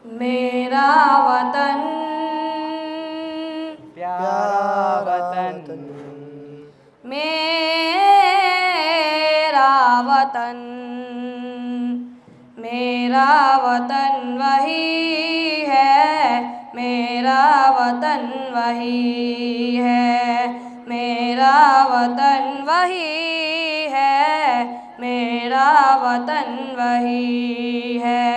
मेरा वतन प्यारा वतन, मेरा वतन, मेरा वतन वही है, मेरा वतन वही है, मेरा वतन वही है, मेरा वतन वही है,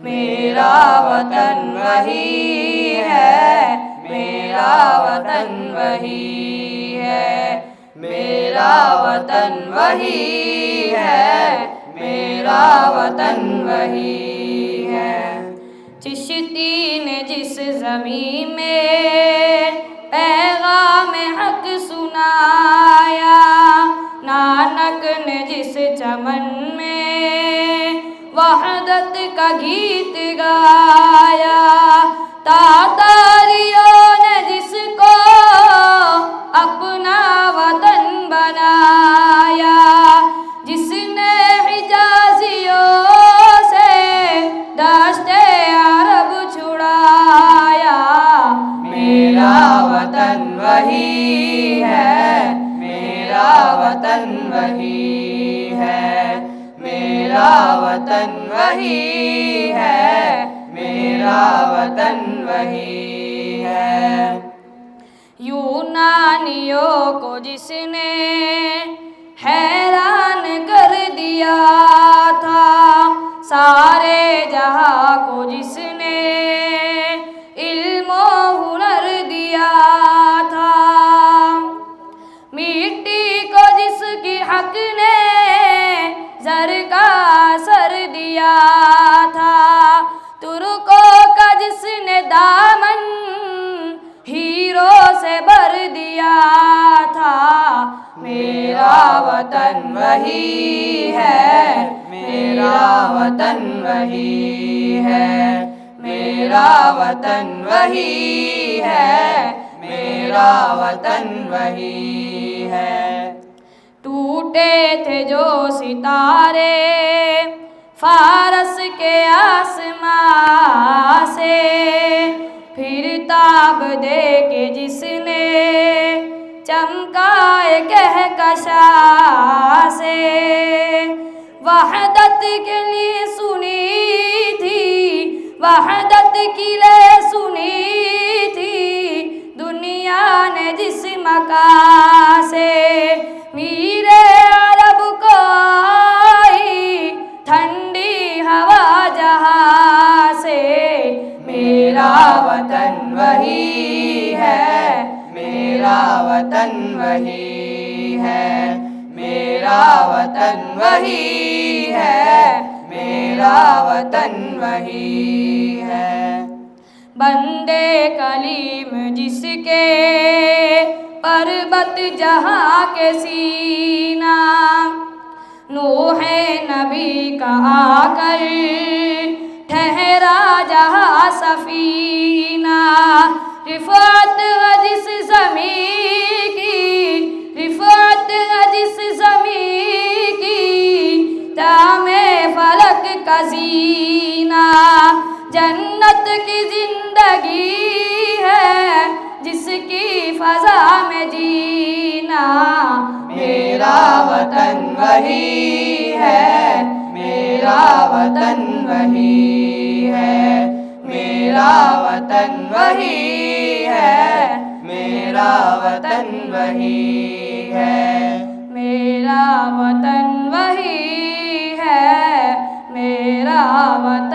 मेरा वतन वही है, मेरा वतन वही है, मेरा वतन वही है, मेरा वतन वही है। चिश्ती ने जिस ज़मीं में पैगाम हक सुनाया, नानक ने जिस चमन में वहदत का गीत गाया, तातारियों ने जिसको अपना वतन बनाया, जिसने हिजाजियों से दाश्ते अरब छुड़ाया, मेरा वतन वही है, मेरा वतन वही है, मेरा वतन वही है, मेरा वतन वही है। यूनानियों को जिसने हैरान कर दिया था, सारे जहां को जिसने इल्मो हुनर दिया था, मिट्टी को जिसकी हक ने ज़र का असर दिया था, तुर्कों का जिसने दामन हीरो से भर दिया था, मेरा वतन वही है, मेरा वतन वही है, मेरा वतन वही है, मेरा वतन वही है। टूटे थे जो सितारे फारस के आसमां से, फिर ताब दे के जिसने चमकाए कहकशा से, वहदत के लिए सुनी थी, वहदत की ले सुनी थी दुनिया ने जिस मका से, मीरे अरब को आई ठंडी हवा जहां से, मेरा वतन वही है, मेरा वतन वही है, मेरा वतन वही है, मेरा वतन वही है। बंदे कलीम जिसके पर्वत जहाँ के सीना, नूह नबी का आकर ठहरा जहाँ सफीना, रिफ़ात जिस ज़मीं की, रिफ़ात जिस ज़मीं की, तामे फलक का ज़ीना, जन्नत की जिंदगी है जिसकी फ़ज़ा में जीना, मेरा वतन वही है, मेरा वतन वही है, मेरा वतन वही है, मेरा वतन वही है, मेरा वतन वही है, मेरा वतन